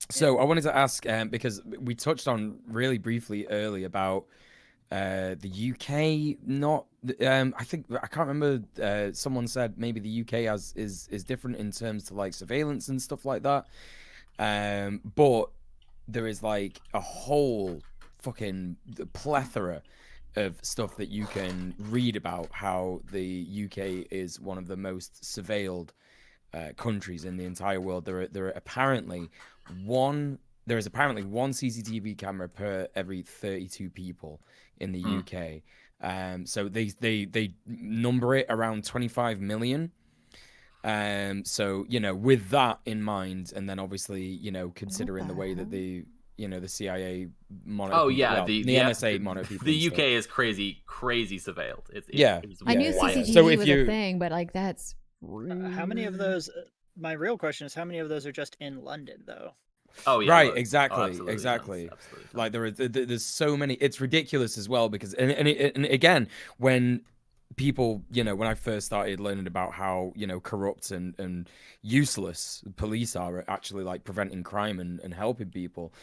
So I wanted to ask, because we touched on really briefly earlier about the UK not. I think I can't remember. Someone said maybe the UK is different in terms to like surveillance and stuff like that. But there is like a whole fucking plethora of stuff that you can read about how the UK is one of the most surveilled countries in the entire world. There is apparently one CCTV camera per every 32 people in the UK. So they number it around 25 million. So with that in mind, and then obviously considering the way that the CIA monitor Oh people, yeah, well, the NSA monitor people. The and UK stuff. is crazy surveilled. It's I knew wild. CCTV So if was you- a thing, but like that's How many of those? My real question is, how many of those are just in London, though? Oh yeah, Right, loads. exactly, Oh, absolutely exactly. tons, absolutely tons. Like there's so many. It's ridiculous as well because and again, when people, when I first started learning about how corrupt and useless police are at actually like preventing crime and helping people,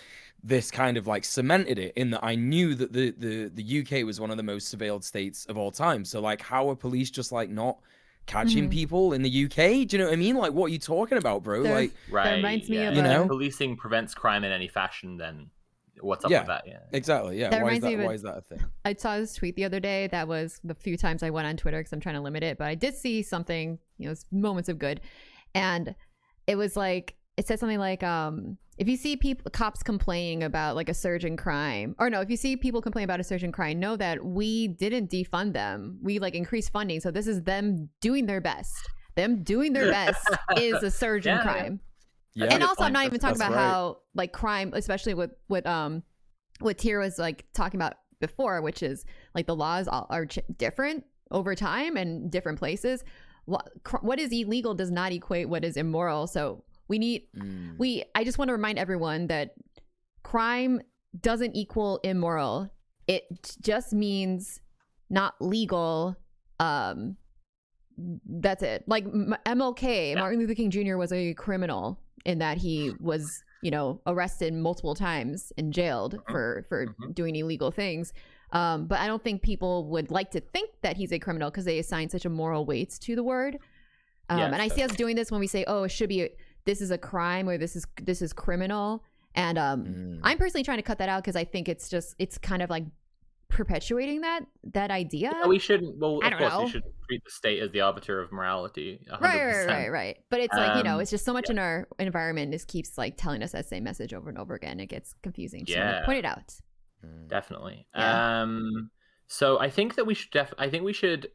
this kind of like cemented it in that I knew that the UK was one of the most surveilled states of all time. So like, how are police just like not catching people in the UK? Do you know what I mean? Like, what are you talking about, bro? There- Like, Right. That reminds me of if policing prevents crime in any fashion, then what's up with that? Yeah. Exactly. Yeah. That Why is reminds me of why is that a thing? I saw this tweet the other day that was the few times I went on Twitter because I'm trying to limit it, but I did see something, moments of good. And it was like, it said something like, if you see cops complaining about like a surge in crime, or no, if you see people complain about a surge in crime, know that we didn't defund them. We like increased funding. So this is them doing their best. Them doing their best is a surge in crime. Yeah. And good also, I'm point. not even talking That's about right. how like crime, especially with what Tyr was like talking about before, which is like the laws are different over time and different places. What is illegal does not equate what is immoral. So we need I just want to remind everyone that crime doesn't equal immoral. It just means not legal. That's it. Like MLK, Martin Luther King Jr. was a criminal in that he was, arrested multiple times and jailed for doing illegal things. But I don't think people would like to think that he's a criminal because they assign such a moral weight to the word. And I see us doing this when we say, "Oh, it should be this is a crime" or "this is criminal." And I'm personally trying to cut that out because I think it's kind of like perpetuating that idea. Yeah, we shouldn't. Well, I of don't course, know. you should treat the state as the arbiter of morality. 100%. Right. But it's like, it's just so much yeah. in our environment. This keeps like telling us that same message over and over again. It gets confusing. So I Yeah. point it out. Definitely. Yeah. So I think that we should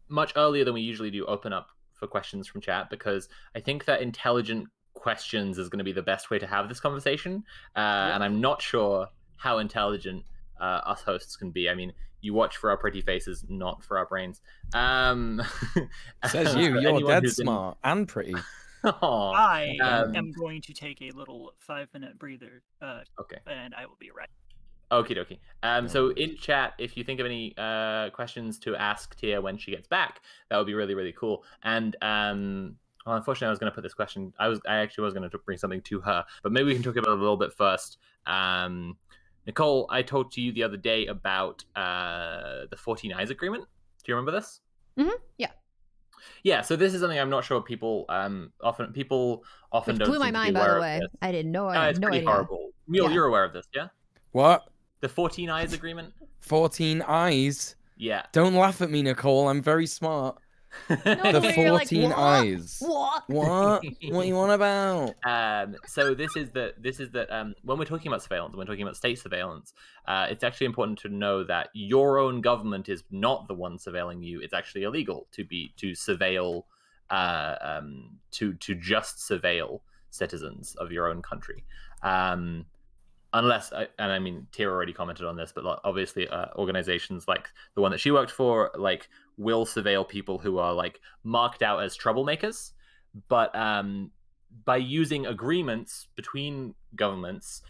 much earlier than we usually do open up for questions from chat, because I think that intelligent questions is going to be the best way to have this conversation. And I'm not sure how intelligent us hosts can be. I mean, you watch for our pretty faces, not for our brains. Says you. You're dead smart and pretty. I am going to take a little 5-minute breather. Okay. And I will be right. Okie dokie. So in chat, if you think of any questions to ask Tia when she gets back, that would be really, really cool. And well, unfortunately, I was going to put this question. I actually was going to bring something to her, but maybe we can talk about it a little bit first. Nicole, I talked to you the other day about the 14 Eyes Agreement. Do you remember this? Mm-hmm. Yeah. Yeah. So this is something I'm not sure people often Which don't. blew my seem to be mind, by aware the of way. this. I didn't know. It's no pretty idea. horrible. You're aware of this, yeah? What? The 14 Eyes Agreement? 14 eyes? Yeah. Don't laugh at me, Nicole. I'm very smart. The 14 eyes. What? What? What you on about? So this is that when we're talking about surveillance, when we're talking about state surveillance, it's actually important to know that your own government is not the one surveilling you. It's actually illegal to surveil, to just surveil citizens of your own country. Unless, and I mean, Tira already commented on this, but obviously organizations like the one that she worked for, like, will surveil people who are like marked out as troublemakers. But by using agreements between governments,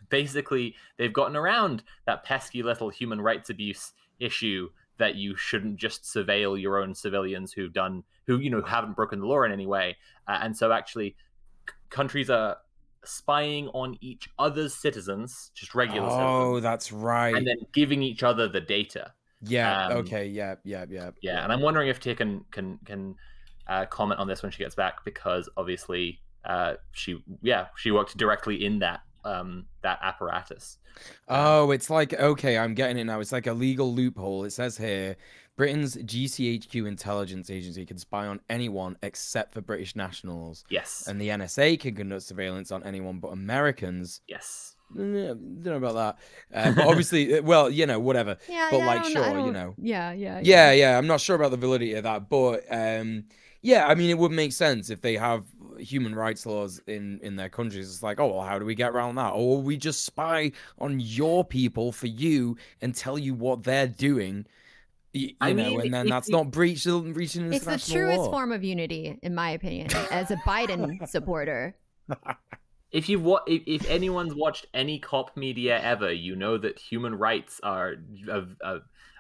basically they've gotten around that pesky little human rights abuse issue that you shouldn't just surveil your own civilians who haven't broken the law in any way. And so actually countries are spying on each other's citizens, just regular citizens. Oh, that's right. And then giving each other the data. Yeah. Okay. Yeah. Yeah. And I'm wondering if Tia can comment on this when she gets back, because obviously she worked directly in that apparatus. Oh, it's like, okay, I'm getting it now. It's like a legal loophole. It says here, Britain's GCHQ intelligence agency can spy on anyone except for British nationals. Yes. And the NSA can conduct surveillance on anyone but Americans. Yes. Don't know about that. But obviously, well, whatever. Yeah, but yeah, like, I sure, don't- Yeah. Yeah, I'm not sure about the validity of that, but yeah, I mean, it would make sense if they have human rights laws in their countries. It's like, oh, well, how do we get around that? Or we just spy on your people for you and tell you what they're doing, you know, and then that's not reaching international It's the truest law. form of unity, in my opinion, as a Biden supporter. If anyone's watched any cop media ever, you know that human rights are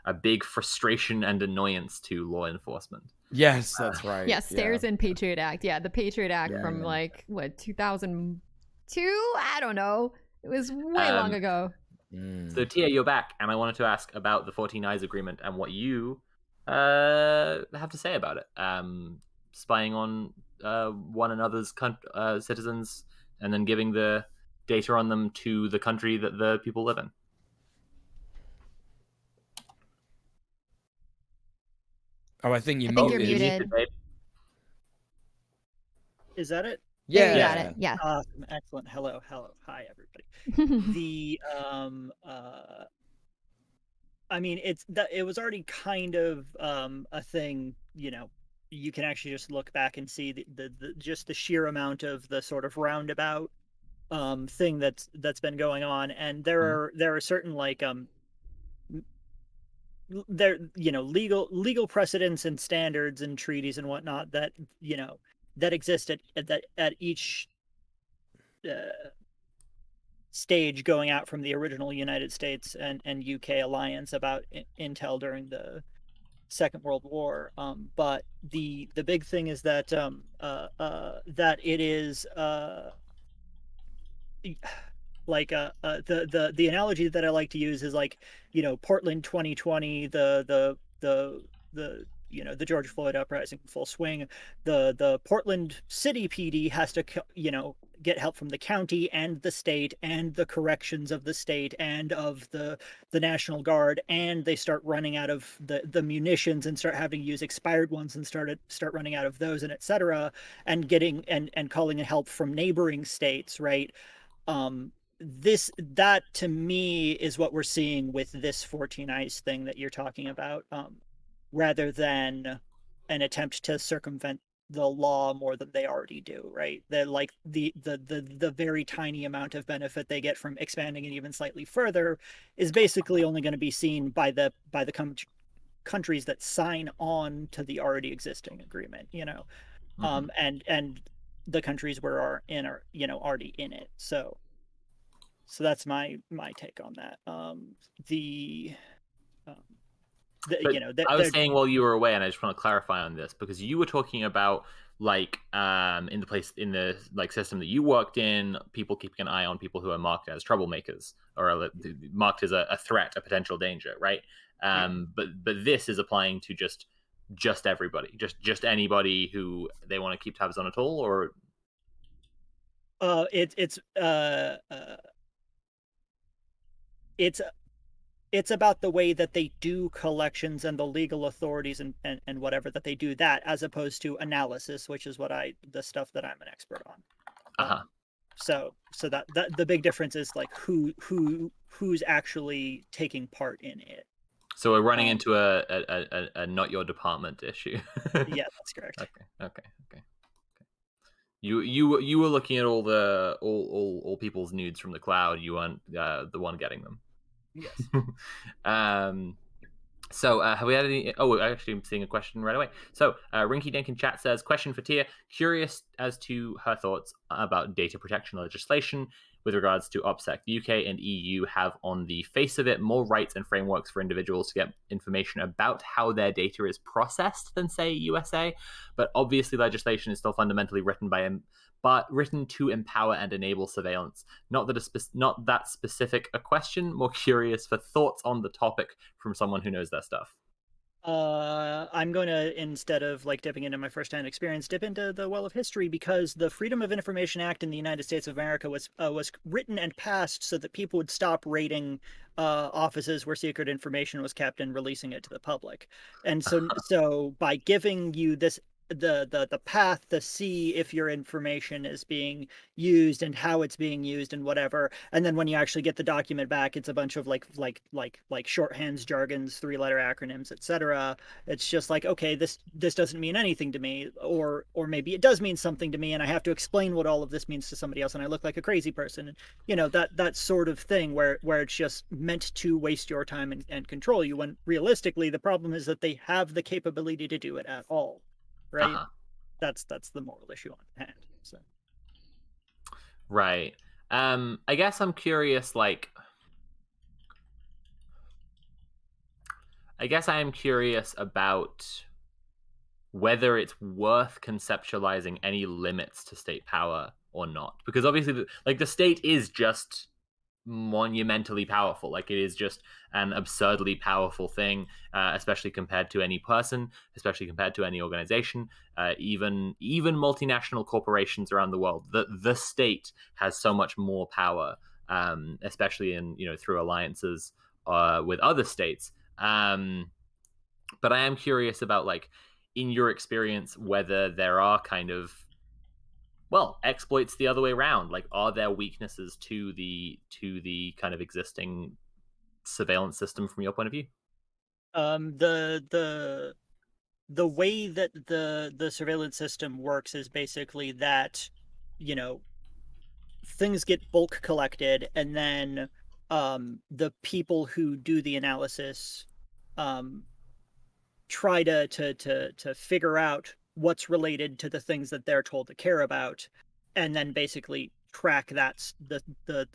a big frustration and annoyance to law enforcement. Yes, that's right. Yeah, Stairs and Patriot Act. Yeah, the Patriot Act from like, what, 2002? I don't know. It was way long ago. So Tia, you're back, and I wanted to ask about the 14 Eyes Agreement and what you have to say about it. Spying on one another's citizens and then giving the data on them to the country that the people live in. Oh, I think you're you're muted. muted. Is that it? Yeah, you got it. Yeah. Awesome. Excellent. Hello. Hi, everybody. I mean, it was already kind of a thing, you can actually just look back and see just the sheer amount of the sort of roundabout thing that's been going on. And there are certain like legal precedents and standards and treaties and whatnot that that exist at each stage going out from the original United States and UK alliance about intel during the Second World War. But the big thing is that that it is like the analogy that I like to use is like, Portland 2020, the George Floyd uprising in full swing. The Portland City PD has to get help from the county and the state and the corrections of the state and of the National Guard, and they start running out of the munitions and start having to use expired ones and start running out of those, and etc., and getting and calling in help from neighboring states, right? That to me is what we're seeing with this 14 Eyes thing that you're talking about, rather than an attempt to circumvent the law more than they already do, right? They're like the very tiny amount of benefit they get from expanding it even slightly further is basically only going to be seen by the countries that sign on to the already existing agreement, and the countries are already in it. So that's my take on that. I was saying while you were away, and I just want to clarify on this, because you were talking about like in the like system that you worked in, people keeping an eye on people who are marked as troublemakers or marked as a threat, a potential danger, right? But this is applying to just everybody, just anybody who they want to keep tabs on at all, or it's about the way that they do collections and the legal authorities and whatever that they do that, as opposed to analysis, which is the stuff that I'm an expert on. So that the big difference is like who's actually taking part in it. So we're running into a not your department issue. Yeah, that's correct. Okay. You were looking at all people's nudes from the cloud. You weren't the one getting them. Yes. So have we had any? Oh, actually, I'm seeing a question right away. So Rinky Dink in chat says, question for Tia. Curious as to her thoughts about data protection legislation. with regards to OPSEC. The UK and EU have, on the face of it, more rights and frameworks for individuals to get information about how their data is processed than, say, USA. But obviously, legislation is still fundamentally written written to empower and enable surveillance. Not that specific a question. More curious for thoughts on the topic from someone who knows their stuff. I'm going to, instead of like dipping into my firsthand experience, dip into the well of history, because the Freedom of Information Act in the United States of America was written and passed so that people would stop raiding offices where secret information was kept and releasing it to the public. And so by giving you this the path to see if your information is being used and how it's being used and whatever, and then when you actually get the document back, it's a bunch of like shorthands, jargons, 3-letter acronyms, etc. It's just like, okay, this doesn't mean anything to me, or maybe it does mean something to me, and I have to explain what all of this means to somebody else, and I look like a crazy person. And, you know, that sort of thing where it's just meant to waste your time and control you, when realistically the problem is that they have the capability to do it at all. Right. That's the moral issue on hand. So. Right. I guess I'm curious, like, I guess I am curious about whether it's worth conceptualizing any limits to state power or not, because obviously, like, the state is just monumentally powerful. Like, it is just an absurdly powerful thing, especially compared to any person, especially compared to any organization, even multinational corporations around the world. The state has so much more power, especially in, you know, through alliances with other states. But I am curious about, like, in your experience, whether there are kind of, well, exploits the other way around. Like, are there weaknesses to the kind of existing surveillance system from your point of view? The way that the surveillance system works is basically that, you know, things get bulk collected, and then the people who do the analysis try to figure out what's related to the things that they're told to care about, and then basically track that's the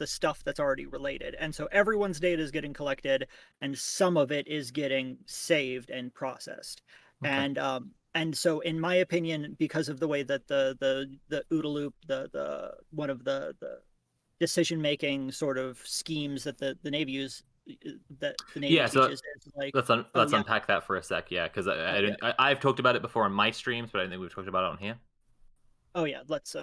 stuff that's already related. And so everyone's data is getting collected, and some of it is getting saved and processed. Okay. And so, in my opinion, because of the way that the OODA Loop, the one of the decision making sort of schemes that the Navy use, that the Navy teaches, is like, let's unpack that for a sec. Yeah, because I've talked about it before on my streams, but I don't think we've talked about it on here. Oh yeah, let's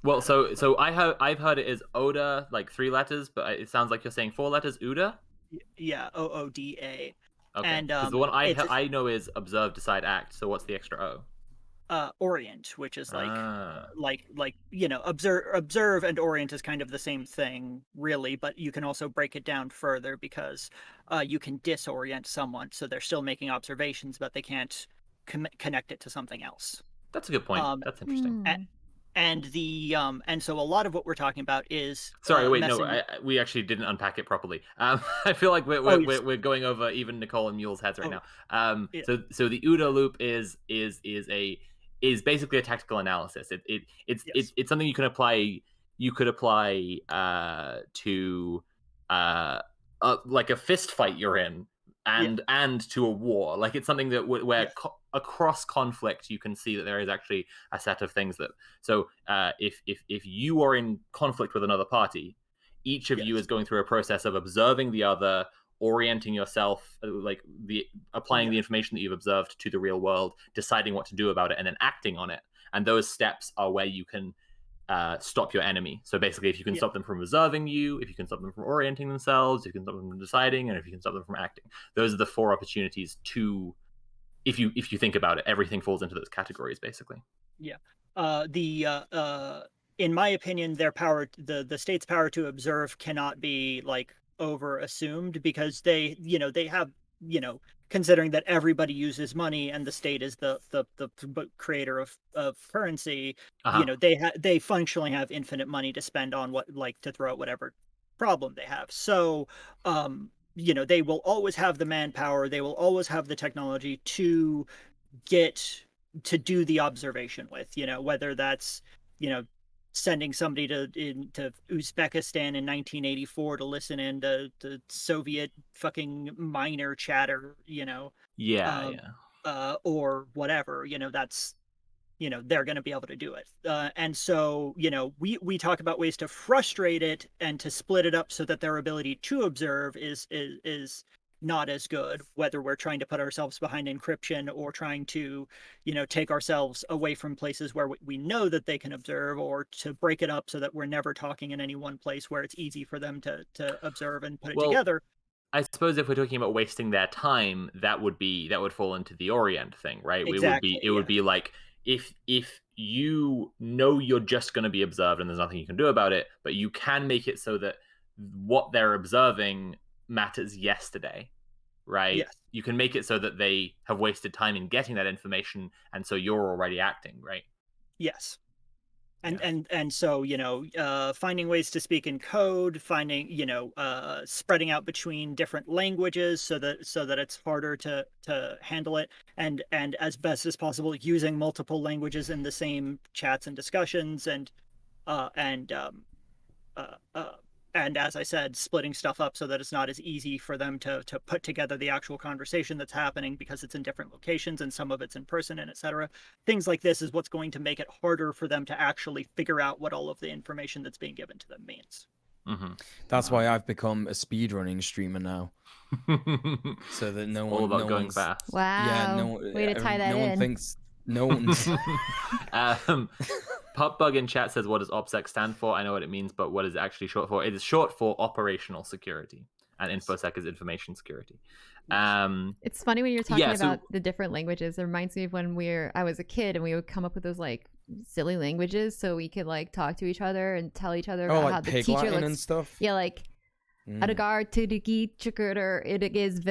well, so I've heard it as OODA, like 3 letters, but it sounds like you're saying 4 letters. OODA. Yeah, OODA. Okay. And because the one I know is observe, decide, act. So what's the extra O? Orient, which is like you know, observe and orient is kind of the same thing, really, but you can also break it down further, because you can disorient someone, so they're still making observations, but they can't connect it to something else. That's a good point. That's interesting. And so a lot of what we're talking about is sorry, wait, no, we actually didn't unpack it properly. I feel like we're going over even Nicole and Mule's heads right now. Yeah. So the OODA loop is basically a tactical analysis. It's something you can apply. You could apply to like a fist fight you're in, and to a war. Like, it's something that where across conflict you can see that there is actually a set of things that. So if you are in conflict with another party, each of you is going through a process of observing the other, orienting yourself, like applying the information that you've observed to the real world, deciding what to do about it, and then acting on it. And those steps are where you can stop your enemy. So basically, if you can stop them from observing you, if you can stop them from orienting themselves, if you can stop them from deciding, and if you can stop them from acting. Those are the 4 opportunities to, if you think about it, everything falls into those categories, basically. Yeah. In my opinion, their power, the state's power to observe, cannot be like over assumed, because they have, considering that everybody uses money and the state is the creator of currency, they functionally have infinite money to spend on to throw at whatever problem they have. So they will always have the manpower, they will always have the technology to do the observation with, whether that's sending somebody to Uzbekistan in 1984 to listen in to Soviet fucking minor chatter, Yeah. or whatever, that's, they're going to be able to do it. And so, we talk about ways to frustrate it and to split it up so that their ability to observe is not as good, whether we're trying to put ourselves behind encryption or trying to, take ourselves away from places where we know that they can observe, or to break it up so that we're never talking in any one place where it's easy for them to observe and put it together. I suppose if we're talking about wasting their time, that would fall into the Orient thing, right? Exactly, It would be like, if you know you're just going to be observed and there's nothing you can do about it, but you can make it so that what they're observing matters yesterday, right? Yes. You can make it so that they have wasted time in getting that information, and so you're already acting, right? Yes. And so, finding ways to speak in code, finding, spreading out between different languages so that it's harder to handle it, and as best as possible using multiple languages in the same chats and discussions, and as I said, splitting stuff up so that it's not as easy for them to put together the actual conversation that's happening because it's in different locations and some of it's in person, and etc. Things like this is what's going to make it harder for them to actually figure out what all of the information that's being given to them means. Mm-hmm. That's why I've become a speedrunning streamer now. So that no one, about going fast. Wow. Yeah, way to tie that no in. one thinks. No one's. Popbug in chat says, "What does Opsec stand for?" I know what it means, but what is it actually short for? It is short for operational security, and InfoSec is information security. It's funny when you're talking about the different languages. It reminds me of when I was a kid and we would come up with those like silly languages so we could like talk to each other and tell each other about like how the pig teacher Latin looks and stuff. Yeah, like Adagar Tidiki Chukur it is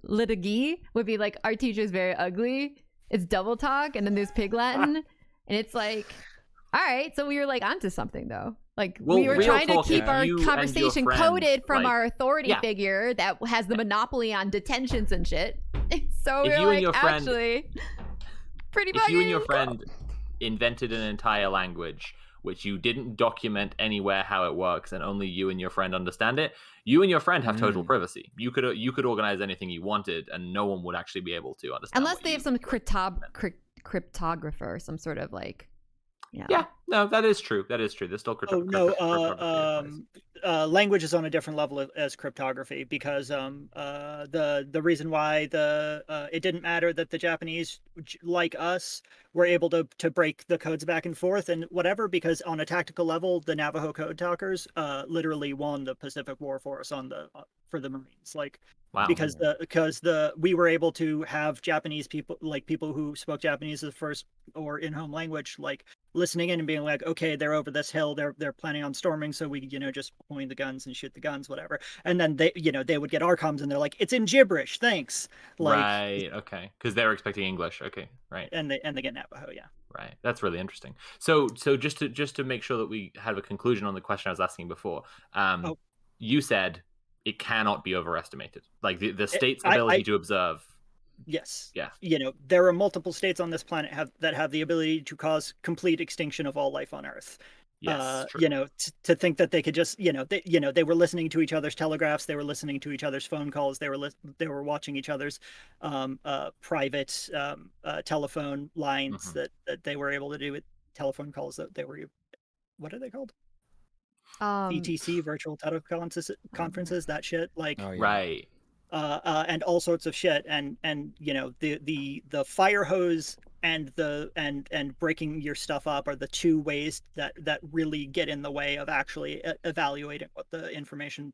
Litigi would be like, our teacher is very ugly. It's double talk, and then there's pig Latin, and it's like, all right, so we were like onto something though. Like we were trying to keep our conversation coded from our authority figure that has the monopoly on detentions and shit. So we were like, actually, pretty much. If you and your friend invented an entire language which you didn't document anywhere how it works, and only you and your friend understand it, you and your friend have total privacy. You could organize anything you wanted, and no one would actually be able to understand. Unless they have some cryptographer, some sort of like, Yeah, no, that is true. There's still cryptography. Language is on a different level as cryptography, because the reason why it didn't matter that the Japanese, like us, were able to break the codes back and forth and whatever, because on a tactical level, the Navajo code talkers literally won the Pacific War for us for the Marines. Like, wow. Because we were able to have Japanese people, like people who spoke Japanese as first or in-home language, like listening in and being like, okay, they're over this hill, they're planning on storming, so we just point the guns and shoot the guns, whatever. And then they would get our comms and they're like, it's in gibberish, thanks. Like, right, okay, because they were expecting English, okay, right. And they get Navajo, yeah. Right, that's really interesting. So just to make sure that we have a conclusion on the question I was asking before, you said it cannot be overestimated, like the state's ability to observe. Yes. Yeah. There are multiple states on this planet that have the ability to cause complete extinction of all life on Earth. Yes. To think that they could just, they were listening to each other's telegraphs, they were listening to each other's phone calls, they were watching each other's private telephone lines that they were able to do with telephone calls that they were, what are they called? VTC, virtual teleconferences, that shit, like, right. And all sorts of shit, and the fire hose and breaking your stuff up are the two ways that really get in the way of actually evaluating what the information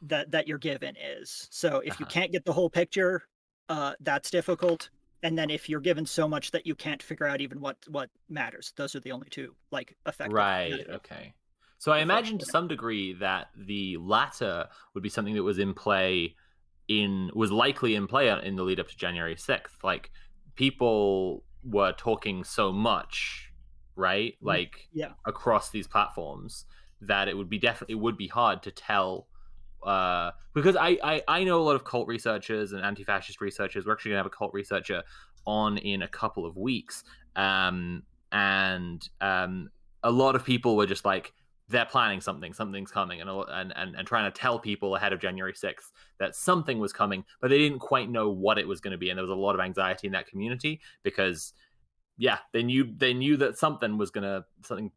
that you're given is. So if you can't get the whole picture, that's difficult. And then if you're given so much that you can't figure out even what matters, those are the only two, like, effective. Right. Okay. So I imagine to some degree that the latter would be something that was likely in play in the lead up to January 6th. Like, people were talking so much, right? Like, across these platforms, that it would be hard to tell. Because I know a lot of cult researchers and anti-fascist researchers. We're actually gonna have a cult researcher on in a couple of weeks, and a lot of people were just like, they're planning something's coming, and trying to tell people ahead of January 6th that something was coming, but they didn't quite know what it was going to be, and there was a lot of anxiety in that community because, yeah, they knew that something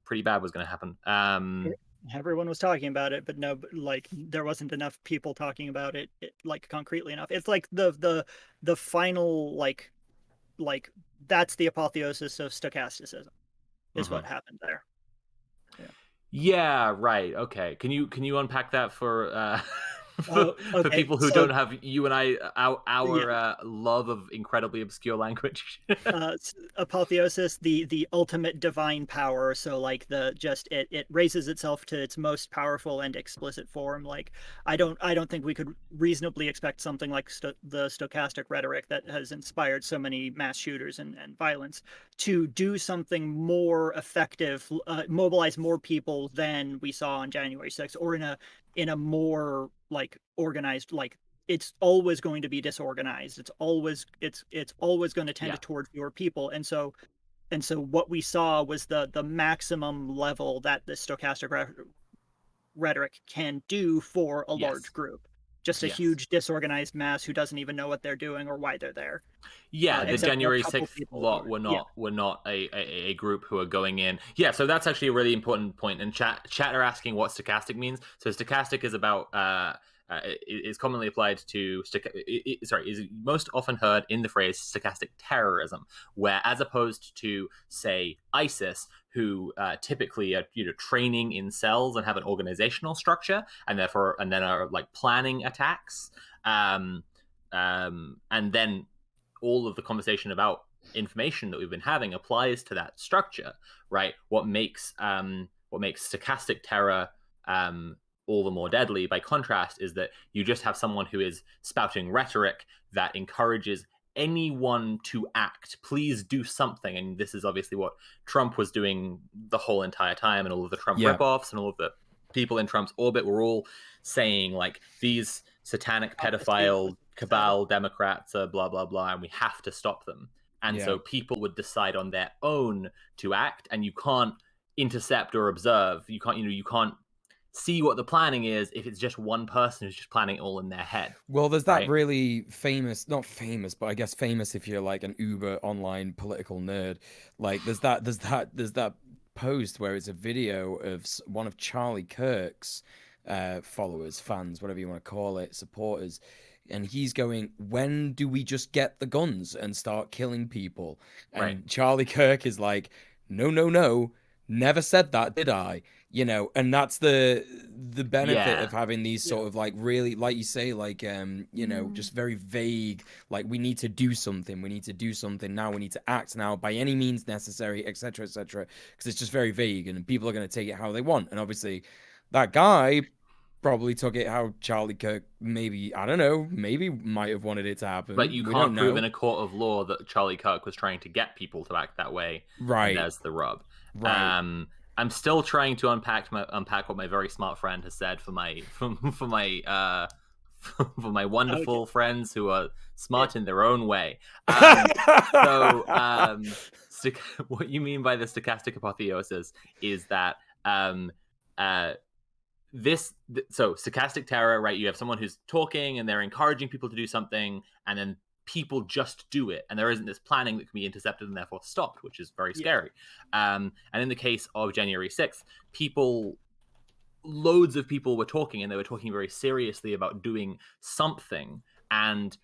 pretty bad was gonna happen. Everyone was talking about it, but no, like there wasn't enough people talking about it, like concretely enough. It's like the final like that's the apotheosis of stochasticism is what happened there. Yeah, right. Okay. Can you unpack that for for people who don't have you and I our love of incredibly obscure language? Apotheosis, the ultimate divine power. So like it raises itself to its most powerful and explicit form. Like I don't think we could reasonably expect something like the stochastic rhetoric that has inspired so many mass shooters and violence to do something more effective, mobilize more people than we saw on January 6th, or in a more like organized, like it's always going to be disorganized. It's always going to tend towards your people. And so what we saw was the maximum level that the stochastic rhetoric can do for a large group. Just a huge disorganized mass who doesn't even know what they're doing or why they're there. Yeah, the January 6th lot were not a group who are going in. Yeah, so that's actually a really important point. And chat are asking what stochastic means. So stochastic is about is commonly applied to is most often heard in the phrase stochastic terrorism, where as opposed to say ISIS, who typically are training in cells and have an organizational structure, and then are like planning attacks, and then all of the conversation about information that we've been having applies to that structure, right? What makes stochastic terror all the more deadly, by contrast, is that you just have someone who is spouting rhetoric that encourages anyone to act. Please do something. And this is obviously what Trump was doing the whole entire time, and all of the Trump ripoffs and all of the people in Trump's orbit were all saying like, these satanic pedophile cabal Democrats are blah blah blah, and we have to stop them. And so people would decide on their own to act, and you can't intercept or observe. You can't see what the planning is if it's just one person who's just planning it all in their head. Well, there's that really famous, not famous, but I guess famous if you're like an uber online political nerd. Like there's that post where it's a video of one of Charlie Kirk's followers, fans, whatever you want to call it, supporters, and he's going, when do we just get the guns and start killing people? And Charlie Kirk is like, no, never said that, did I? And that's the benefit of having these sort of like really, like you say, like just very vague, like we need to do something now, we need to act now by any means necessary, etc., because it's just very vague, and people are going to take it how they want. And obviously that guy probably took it how Charlie Kirk maybe might have wanted it to happen. But you can't prove in a court of law that Charlie Kirk was trying to get people to act that way. Right. And there's the rub. Right. I'm still trying to unpack what my very smart friend has said for my for my wonderful friends who are smart in their own way. What you mean by the stochastic apotheosis is that stochastic terror, right? You have someone who's talking and they're encouraging people to do something, and then people just do it, and there isn't this planning that can be intercepted and therefore stopped, which is very scary. And in the case of January 6th, loads of people were talking, and they were talking very seriously about doing something. And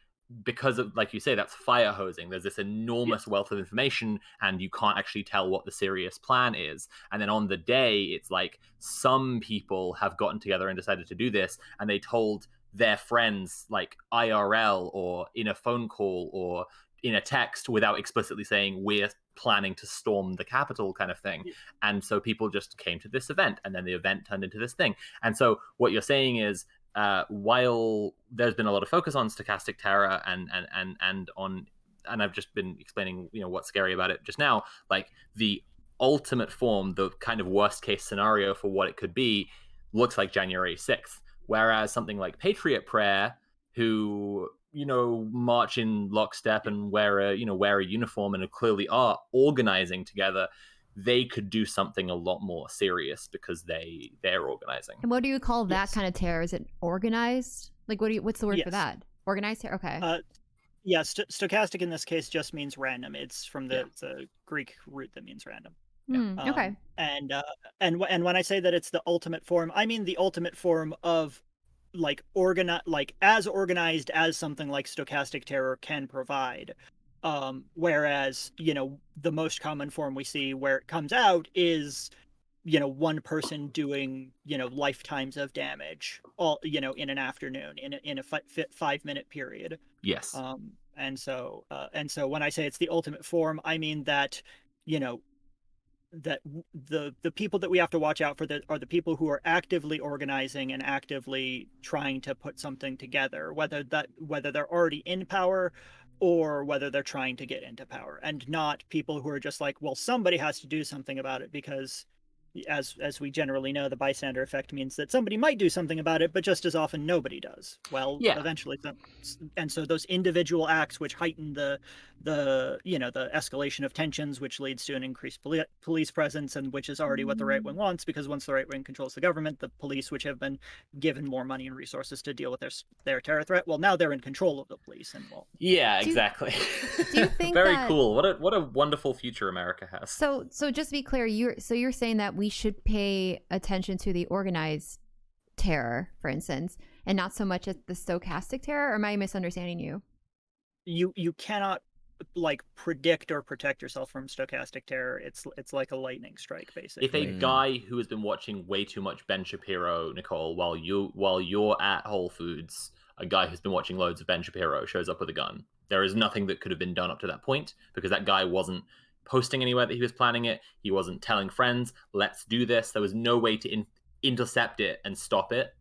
because of, like you say, that's fire hosing. There's this enormous wealth of information, and you can't actually tell what the serious plan is. And then on the day, it's like some people have gotten together and decided to do this, and they told their friends like IRL or in a phone call or in a text without explicitly saying we're planning to storm the Capitol kind of thing. And so people just came to this event, and then the event turned into this thing. And so what you're saying is, while there's been a lot of focus on stochastic terror and I've just been explaining what's scary about it just now, like the ultimate form, the kind of worst case scenario for what it could be, looks like January 6th. Whereas something like Patriot Prayer, who march in lockstep and wear a uniform and clearly are organizing together, they could do something a lot more serious because they're organizing. And what do you call that kind of terror? Is it organized? Like, what's the word for that? Organized terror? Okay. Yeah, stochastic in this case just means random. It's from the Greek root that means random. Okay. And when I say that it's the ultimate form, I mean the ultimate form of as organized as something like stochastic terror can provide. Whereas, the most common form we see where it comes out is, one person doing, lifetimes of damage all, in an afternoon, in a 5-minute period. Yes. And so when I say it's the ultimate form, I mean that, that the people that we have to watch out for are the people who are actively organizing and actively trying to put something together, whether they're already in power or whether they're trying to get into power, and not people who are just like, well, somebody has to do something about it, because as we generally know, the bystander effect means that somebody might do something about it, but just as often nobody does. Well, eventually, and so those individual acts which heighten the escalation of tensions, which leads to an increased police presence, and which is already what the right wing wants, because once the right wing controls the government, the police, which have been given more money and resources to deal with their terror threat, well, now they're in control of the police, and exactly. Do you think very cool? What a wonderful future America has. So just to be clear, you're saying that we should pay attention to the organized terror, for instance, and not so much at the stochastic terror? Or am I misunderstanding you? You cannot predict or protect yourself from stochastic terror. It's like a lightning strike, basically. If a guy who has been watching way too much Ben Shapiro, Nicole, while you're at Whole Foods, a guy who's been watching loads of Ben Shapiro shows up with a gun, there is nothing that could have been done up to that point, because that guy wasn't posting anywhere that he was planning it. He wasn't telling friends, let's do this. There was no way to intercept it and stop it.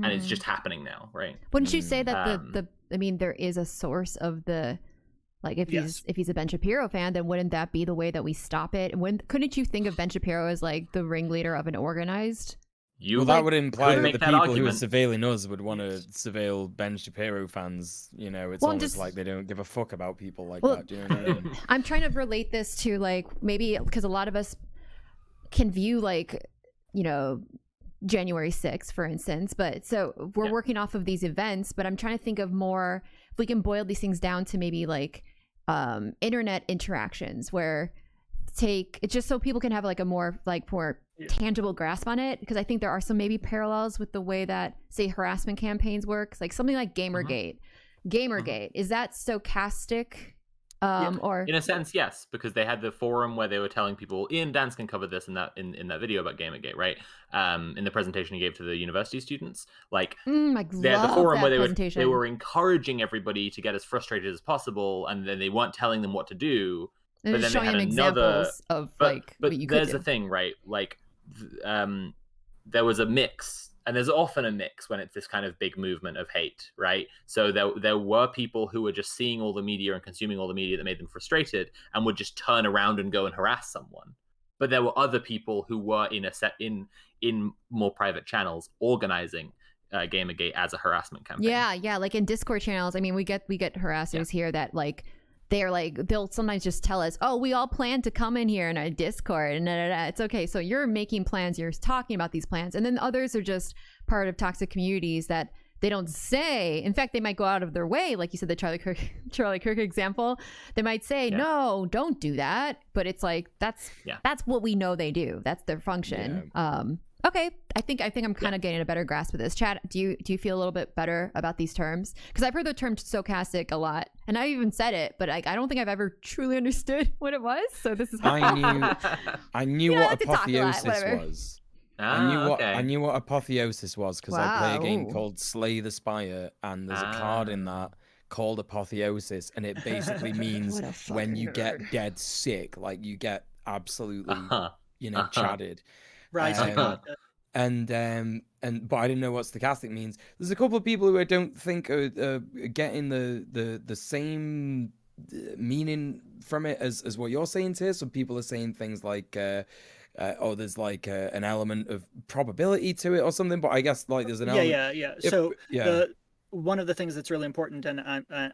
And it's just happening now, right? Wouldn't you say that there is a source of the, like, if he's a Ben Shapiro fan, then wouldn't that be the way that we stop it? And couldn't you think of Ben Shapiro as like the ringleader of an organized? That would imply that the people who are surveilling us would want to surveil Ben Shapiro fans. It's almost like they don't give a fuck about people like that. Do you know what I mean? I'm trying to relate this to, like, maybe because a lot of us can view, like, January 6th, for instance. But so we're working off of these events, but I'm trying to think of more, if we can boil these things down to maybe like internet interactions, where it's just so people can have like a more tangible grasp on it, because I think there are some maybe parallels with the way that, say, harassment campaigns work, like something like Gamergate. Is that stochastic? Or in a sense, yes, because they had the forum where they were telling people, Ian Danskin covered this in that video about Gamergate, right? In the presentation he gave to the university students, they had the forum where they were encouraging everybody to get as frustrated as possible, and then they weren't telling them what to do. But then they had examples of what you could do. There's a thing, right? There was a mix, and there's often a mix when it's this kind of big movement of hate, right? So there were people who were just seeing all the media and consuming all the media that made them frustrated, and would just turn around and go and harass someone. But there were other people who were in more private channels organizing Gamergate as a harassment campaign. Yeah, like in Discord channels. I mean, we get harassers here that they'll sometimes just tell us, oh, we all plan to come in here in our Discord, and it's okay. So you're making plans, you're talking about these plans, and then others are just part of toxic communities that they don't say. In fact, they might go out of their way, like you said, the Charlie Kirk example. They might say, no, don't do that, but it's like that's what we know they do. That's their function. Okay, I think I'm kind of getting a better grasp of this. Chad, do you feel a little bit better about these terms? Because I've heard the term stochastic a lot, and I even said it, but I don't think I've ever truly understood what it was. So this is I knew what apotheosis was. I knew what apotheosis was because I play a game called Slay the Spire, and there's a card in that called apotheosis, and it basically means when you get dead sick, like you get absolutely chatted. Right. But I didn't know what stochastic means. There's a couple of people who I don't think are getting the same meaning from it as what you're saying here. Some people are saying things like there's like an element of probability to it or something, but I guess like there's an element. So one of the things that's really important, and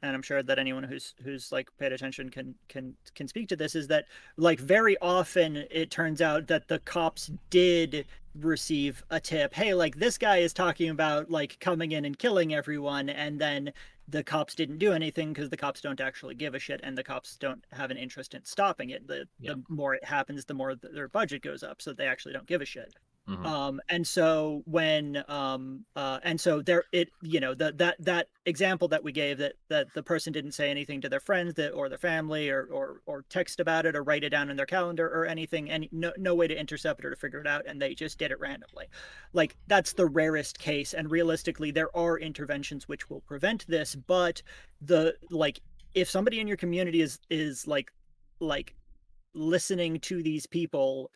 I'm sure that anyone who's like paid attention can speak to this, is that like very often it turns out that the cops did receive a tip. Hey, like this guy is talking about like coming in and killing everyone, and then the cops didn't do anything because the cops don't actually give a shit, and the cops don't have an interest in stopping it. The more it happens, the more their budget goes up, so they actually don't give a shit. And so when and so there it that example that we gave, that the person didn't say anything to their friends or their family or text about it or write it down in their calendar or anything, and no way to intercept it or to figure it out, and they just did it randomly. Like that's the rarest case, and realistically there are interventions which will prevent this, but if somebody in your community is like listening to these people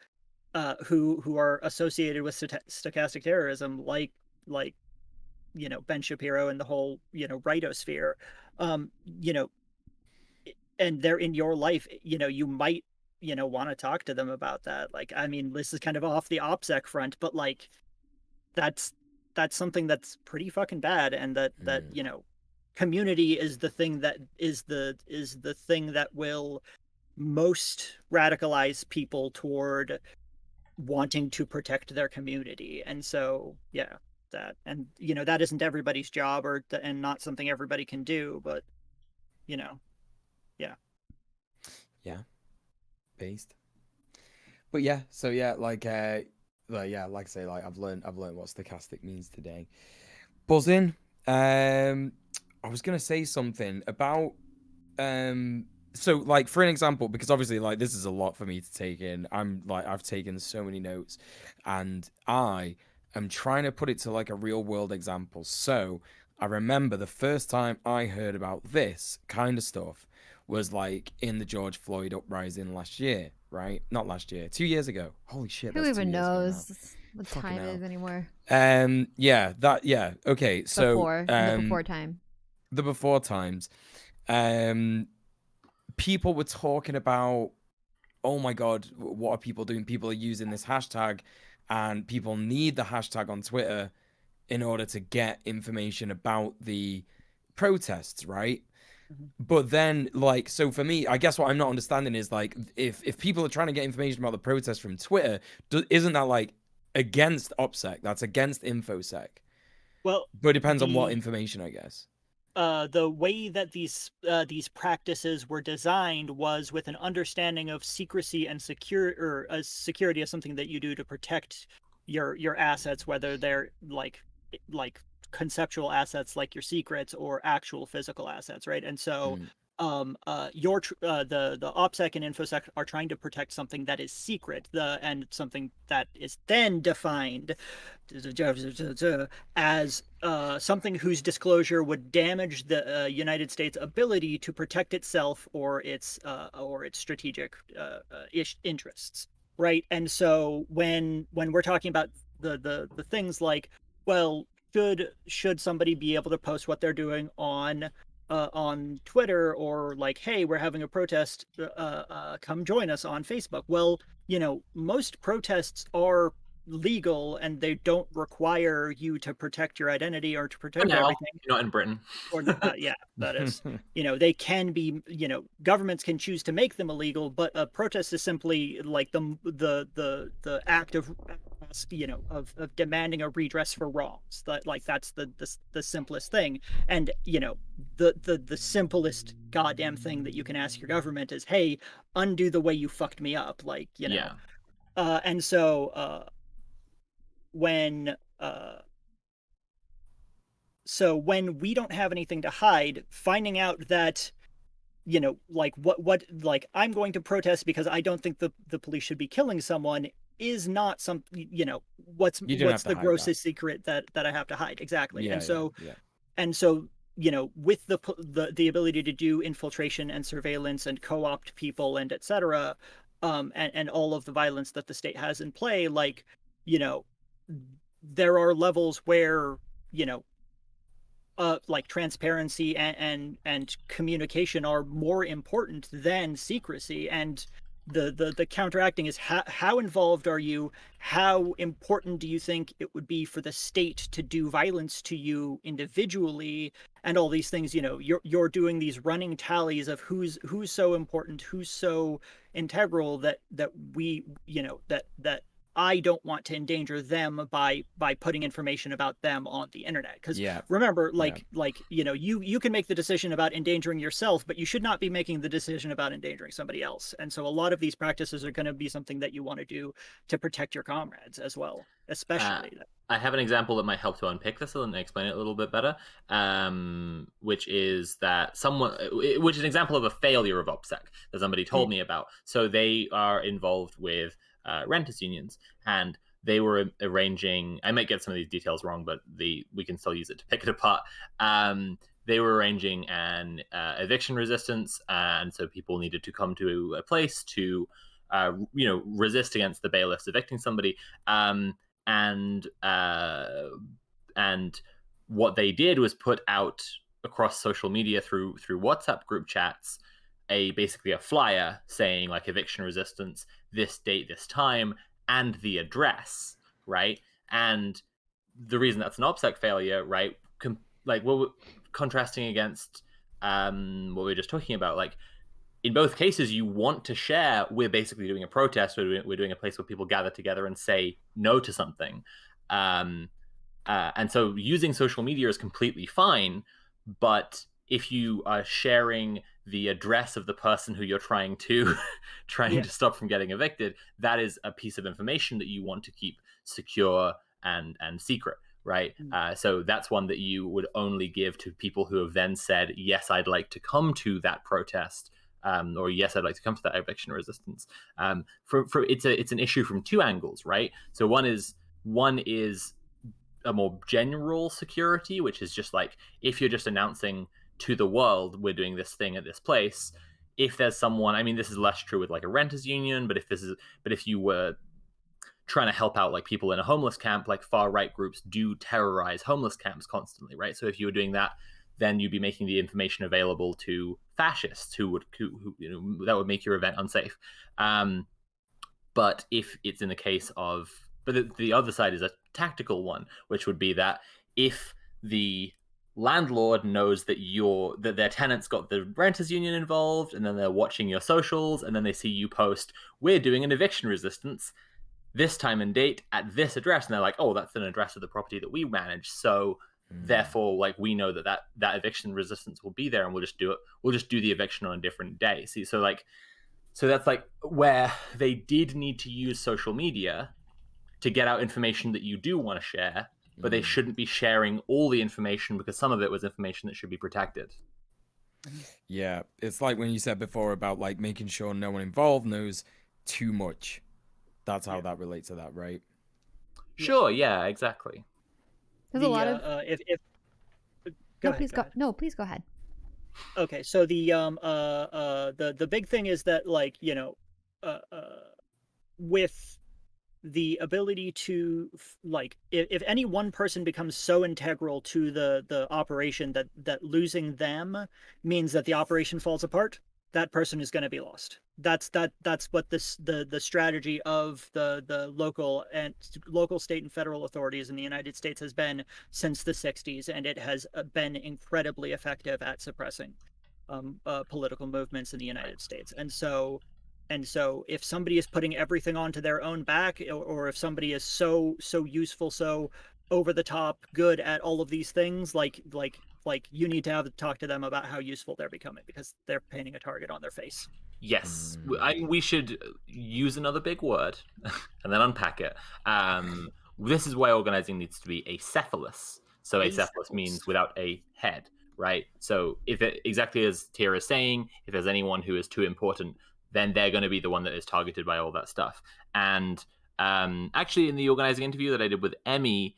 who are associated with stochastic terrorism, like Ben Shapiro and the whole rightosphere, and they're in your life, you might want to talk to them about that. Like, I mean, this is kind of off the OPSEC front, but like that's something that's pretty fucking bad, and that community is the thing that is the thing that will most radicalize people toward wanting to protect their community. And so that isn't everybody's job, and not something everybody can do, but based. But yeah, so like I say, like I've learned what stochastic means today. Buzzing. I was gonna say something about so like for an example, because obviously like this is a lot for me to take in. I've taken so many notes, and I am trying to put it to like a real world example. So I remember the first time I heard about this kind of stuff was like in the George Floyd uprising last year, right? Not last year, 2 years ago. Holy shit! Who that's 2 even years ago knows what Fucking time hell. it is anymore? Okay. So Before the before time. the before times, people were talking about, oh my god, what are people doing? People are using this hashtag, and people need the hashtag on Twitter in order to get information about the protests, right? But then, like, so for me, I guess what I'm not understanding is like, if people are trying to get information about the protests from Twitter, isn't that like against OPSEC? That's against InfoSec. Well, But it depends on what information, I guess. The way that these practices were designed was with an understanding of secrecy and security as something that you do to protect your assets, whether they're like conceptual assets like your secrets or actual physical assets, right? And so the OPSEC and InfoSec are trying to protect something that is secret, and something that is then defined as something whose disclosure would damage the United States' ability to protect itself or its strategic interests, right? And so when we're talking about the things like, well, should somebody be able to post what they're doing on Twitter, or like, hey, we're having a protest, come join us on Facebook? Well, most protests are legal, and they don't require you to protect your identity or to protect everything. Not in Britain. Or that is, they can be, governments can choose to make them illegal, but a protest is simply like the act of of demanding a redress for wrongs. That's the simplest thing. And the simplest goddamn thing that you can ask your government is, hey, undo the way you fucked me up, and so when we don't have anything to hide, finding out that like I'm going to protest because I don't think the police should be killing someone is not some what's the grossest secret that I have to hide. Exactly. And so with the ability to do infiltration and surveillance and co-opt people and etc., and all of the violence that the state has in play, like there are levels where like transparency and communication are more important than secrecy. And the counteracting is how involved are you? How important do you think it would be for the state to do violence to you individually? And all these things, you're doing these running tallies of who's so important, who's so integral that we, that I don't want to endanger them by putting information about them on the internet. Because remember, you can make the decision about endangering yourself, but you should not be making the decision about endangering somebody else. And so a lot of these practices are going to be something that you want to do to protect your comrades as well, especially. I have an example that might help to unpick this and explain it a little bit better, which is an example of a failure of OPSEC that somebody told me about. So they are involved with renters unions, and they were arranging, I might get some of these details wrong, but we can still use it to pick it apart. They were arranging an eviction resistance, and so people needed to come to a place to resist against the bailiffs evicting somebody. And what they did was put out across social media through WhatsApp group chats basically a flyer saying like eviction resistance, this date, this time, and the address, right? And the reason that's an OPSEC failure, right? Contrasting against what we were just talking about, like in both cases, you want to share. We're basically doing a protest. We're doing a place where people gather together and say no to something. And so using social media is completely fine. But if you are sharing the address of the person who you're trying to stop from getting evicted, that is a piece of information that you want to keep secure and secret, right? So that's one that you would only give to people who have then said, yes, I'd like to come to that protest. Or yes, I'd like to come to that eviction resistance. It's an issue from two angles, right? So one is a more general security, which is just like if you're just announcing to the world we're doing this thing at this place. If there's someone, I mean, this is less true with like a renters union, but if you were trying to help out like people in a homeless camp, like far right groups do terrorize homeless camps constantly, right? So if you were doing that, then you'd be making the information available to fascists who that would make your event unsafe. But if it's in the case of, but the other side is a tactical one, which would be that if the landlord knows that their tenants got the renters union involved, and then they're watching your socials, and then they see you post, we're doing an eviction resistance this time and date at this address, and they're like, oh, that's an address of the property that we manage, so therefore, like, we know that eviction resistance will be there, and we'll just do the eviction on a different day. See, so that's like where they did need to use social media to get out information that you do want to share, but they shouldn't be sharing all the information because some of it was information that should be protected. Yeah, it's like when you said before about like making sure no one involved knows too much. That's how that relates to that, right? Sure, yeah, exactly. There's a lot of please go ahead. Okay, so the big thing is that, like, with the ability to, like, if any one person becomes so integral to the operation that losing them means that the operation falls apart, that person is going to be lost. That's what the strategy of the local, state, and federal authorities in the United States has been since the 60s, and it has been incredibly effective at suppressing political movements in the United States. And so if somebody is putting everything onto their own back, or if somebody is so useful, so over the top good at all of these things, like you need to talk to them about how useful they're becoming, because they're painting a target on their face. Yes, we should use another big word and then unpack it. This is why organizing needs to be acephalous. So acephalous means without a head, right? So if it, exactly as Tira is saying, if there's anyone who is too important, then they're going to be the one that is targeted by all that stuff. And actually, in the organizing interview that I did with Emmy,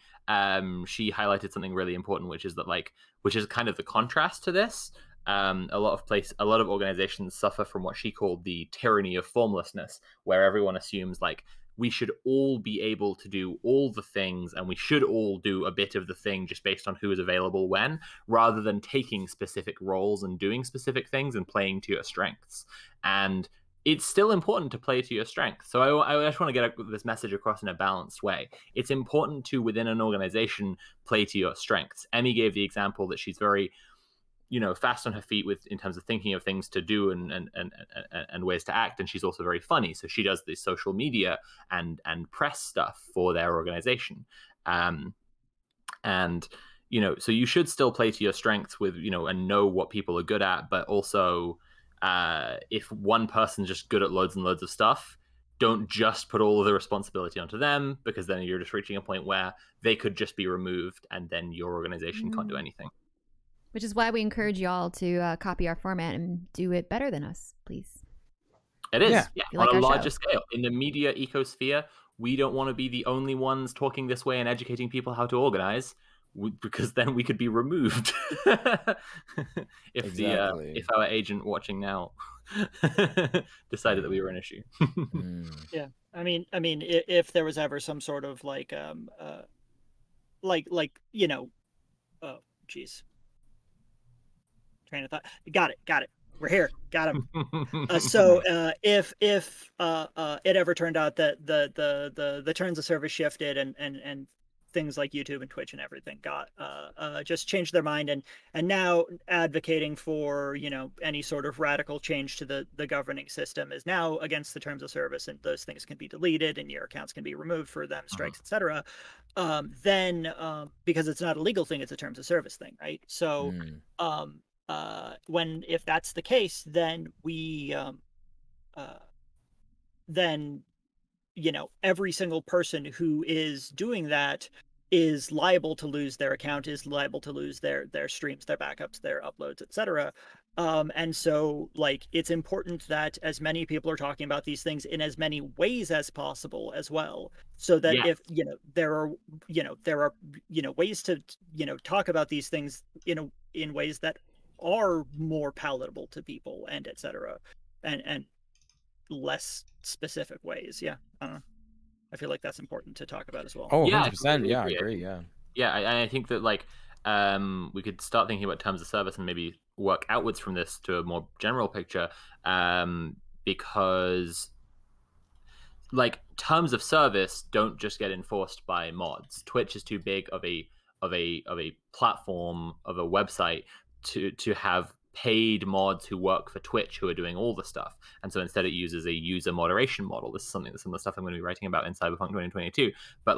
she highlighted something really important, which is kind of the contrast to this. A lot of organizations suffer from what she called the tyranny of formlessness, where everyone assumes like we should all be able to do all the things, and we should all do a bit of the thing just based on who is available when, rather than taking specific roles and doing specific things and playing to your strengths. And it's still important to play to your strengths. So I just want to get this message across in a balanced way. It's important to, within an organization, play to your strengths. Emmy gave the example that she's very, fast on her feet in terms of thinking of things to do and ways to act, and she's also very funny. So she does the social media and press stuff for their organization, and so you should still play to your strengths with and know what people are good at, but also if one person's just good at loads and loads of stuff, don't just put all of the responsibility onto them, because then you're just reaching a point where they could just be removed and then your organization can't do anything. Which is why we encourage y'all to copy our format and do it better than us, please. It is, Like on a larger show. scale. In the media ecosphere, we don't want to be the only ones talking this way and educating people how to organize, because then we could be removed. If our agent watching now decided that we were an issue. Yeah, I mean, if there was ever some sort of geez, train of thought. Got it. We're here. Got him. So if it ever turned out that the terms of service shifted and things like YouTube and Twitch and everything got just changed their mind and now advocating for any sort of radical change to the governing system is now against the terms of service, and those things can be deleted and your accounts can be removed for them, strikes, etc. Then because it's not a legal thing, it's a terms of service thing, right? So if that's the case, then we then every single person who is doing that is liable to lose their account, is liable to lose their streams, their backups, their uploads, etc. And so it's important that as many people are talking about these things in as many ways as possible as well, so that if there are ways to talk about these things in ways that are more palatable to people and etc. and less specific ways. I don't know. I feel like that's important to talk about as well. Oh, 100%. I agree. I think that we could start thinking about terms of service and maybe work outwards from this to a more general picture, because terms of service don't just get enforced by mods. Twitch is too big of a platform, of a website to have paid mods who work for Twitch who are doing all the stuff. And so instead it uses a user moderation model. This is some of the stuff I'm going to be writing about in Cyberpunk 2022. But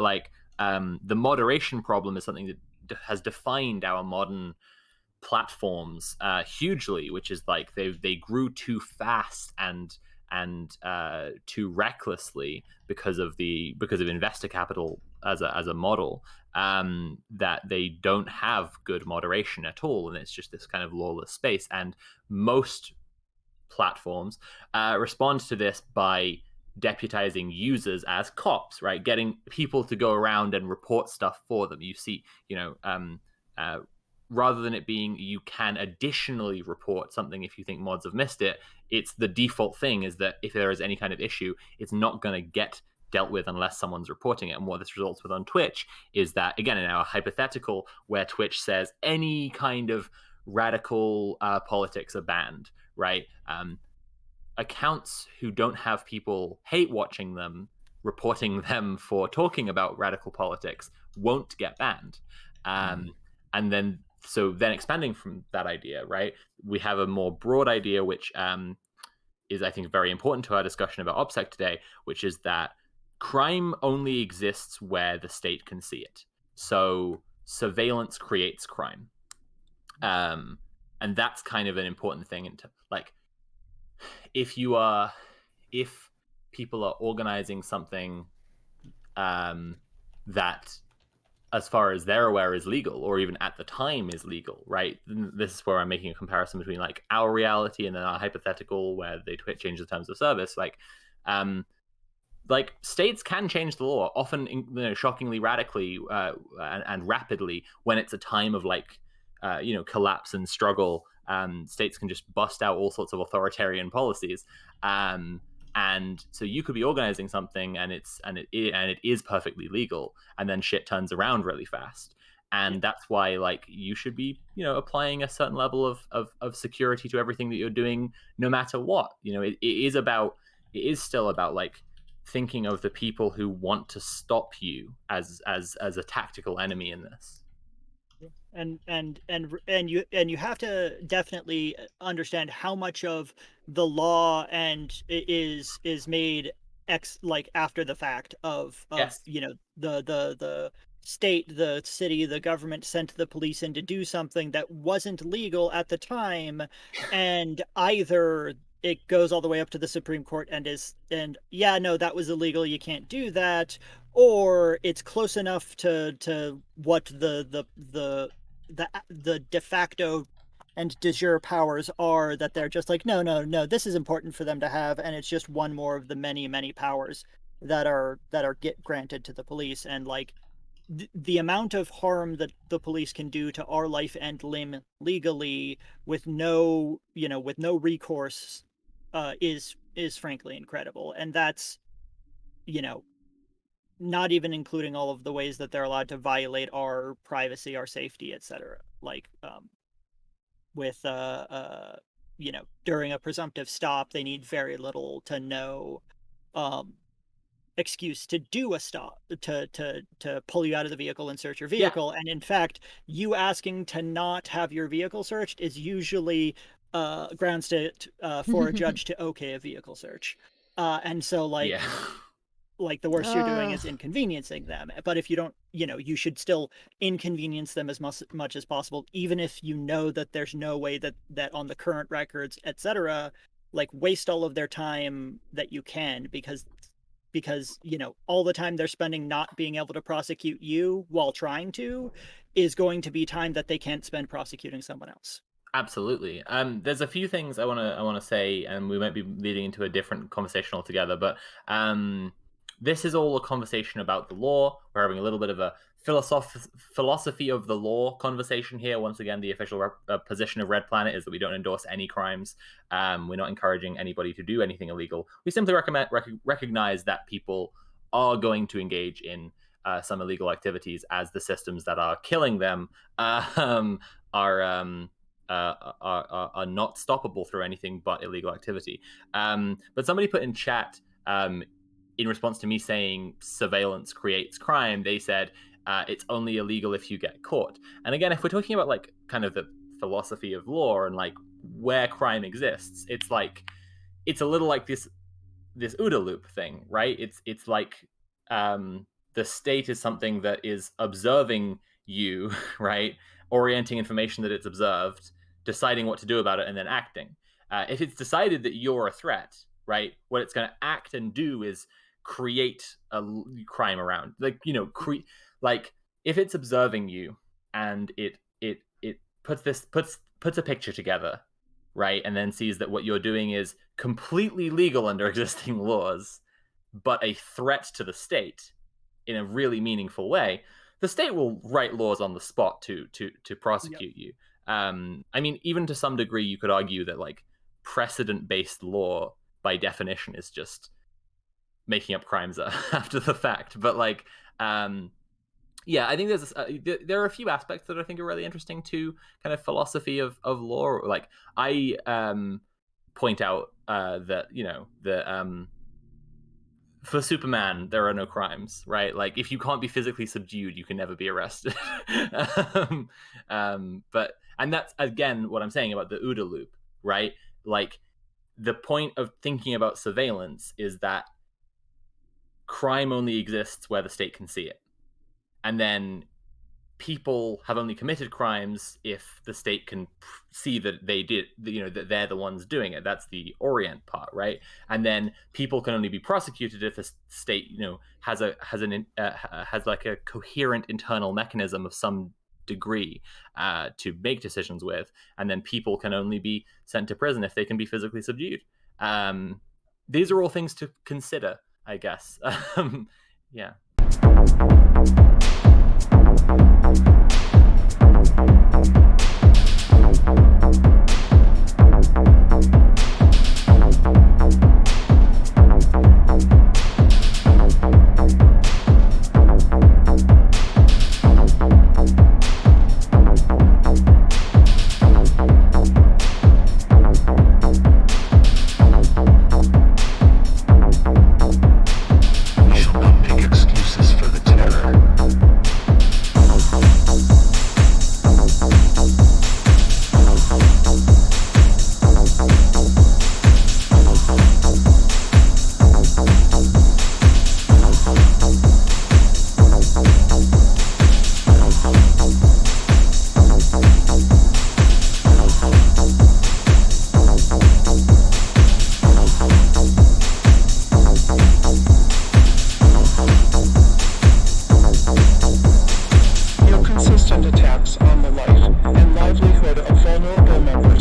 the moderation problem is something that has defined our modern platforms hugely, which is they grew too fast and too recklessly because of investor capital as a model, that they don't have good moderation at all, and it's just this kind of lawless space. And most platforms respond to this by deputizing users as cops, right? Getting people to go around and report stuff for them. You see, rather than it being you can additionally report something if you think mods have missed it, it's the default thing is that if there is any kind of issue, it's not going to get dealt with unless someone's reporting it. And what this results with on Twitch is that, again, in our hypothetical where Twitch says any kind of radical politics are banned, right? Accounts who don't have people hate watching them, reporting them for talking about radical politics, won't get banned. And then expanding from that idea, right, we have a more broad idea, which is, I think, very important to our discussion about Opsec today, which is that crime only exists where the state can see it. So surveillance creates crime. And that's kind of an important thing. If people are organizing something that, as far as they're aware, is legal, or even at the time is legal, right? This is where I'm making a comparison between our reality and then our hypothetical where they change the terms of service. States can change the law, often shockingly radically and rapidly when it's a time of collapse and struggle. States can just bust out all sorts of authoritarian policies. And so you could be organizing something and it is perfectly legal, and then shit turns around really fast. And that's why, like, you should be, applying a certain level of security to everything that you're doing, no matter what. It is still about, like, thinking of the people who want to stop you as a tactical enemy in this. And you have to definitely understand how much of the law is made after the fact of Yes. the state, the city, the government sent the police in to do something that wasn't legal at the time, and either it goes all the way up to the Supreme Court and yeah, no, that was illegal, you can't do that, or it's close enough to what the de facto and de jure powers are that they're just like, no, this is important for them to have, and it's just one more of the many powers that are get granted to the police. And like the amount of harm that the police can do to our life and limb legally with no recourse is frankly incredible. And that's not even including all of the ways that they're allowed to violate our privacy, our safety, etc. Like with during a presumptive stop, they need very little to no excuse to do a stop, to pull you out of the vehicle and search your vehicle. Yeah. And in fact, you asking to not have your vehicle searched is usually grounds for a judge to okay a vehicle search. And so like like the worst you're doing is inconveniencing them. But if you don't, you should still inconvenience them as much as possible, even if you know that there's no way that on the current records, etc., like waste all of their time that you can, because all the time they're spending not being able to prosecute you while trying to is going to be time that they can't spend prosecuting someone else. Absolutely. There's a few things I want to say, and we might be leading into a different conversation altogether, but this is all a conversation about the law. We're having a little bit of a philosophy of the law conversation here. Once again, the official position of Red Planet is that we don't endorse any crimes. We're not encouraging anybody to do anything illegal. We simply recognize that people are going to engage in some illegal activities, as the systems that are killing them are not stoppable through anything but illegal activity. But somebody put in chat, in response to me saying surveillance creates crime, they said it's only illegal if you get caught. And again, if we're talking about like kind of the philosophy of law and like where crime exists, it's a little like this OODA Loop thing, right? It's like the state is something that is observing you, right? Orienting information that it's observed, deciding what to do about it, and then acting. If it's decided that you're a threat, right, what it's going to act and do is create a crime around, like if it's observing you and it puts a picture together, right, and then sees that what you're doing is completely legal under existing laws, but a threat to the state in a really meaningful way, the state will write laws on the spot to prosecute you. I mean, even to some degree, you could argue that like precedent-based law by definition is just making up crimes after the fact. But like, yeah, I think there are a few aspects that I think are really interesting to kind of philosophy of law. Like I point out that for Superman, there are no crimes, right? Like if you can't be physically subdued, you can never be arrested. And that's again what I'm saying about the OODA loop, right? Like the point of thinking about surveillance is that crime only exists where the state can see it. And then people have only committed crimes if the state can see that they did, that they're the ones doing it. That's the orient part, right? And then people can only be prosecuted if the state, has like a coherent internal mechanism of some degree to make decisions with. And then people can only be sent to prison if they can be physically subdued. These are all things to consider, I guess. Yeah.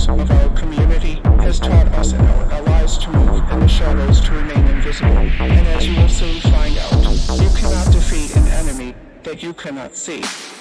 force of our community has taught us and our allies to move in the shadows to remain invisible. And as you will soon find out, you cannot defeat an enemy that you cannot see.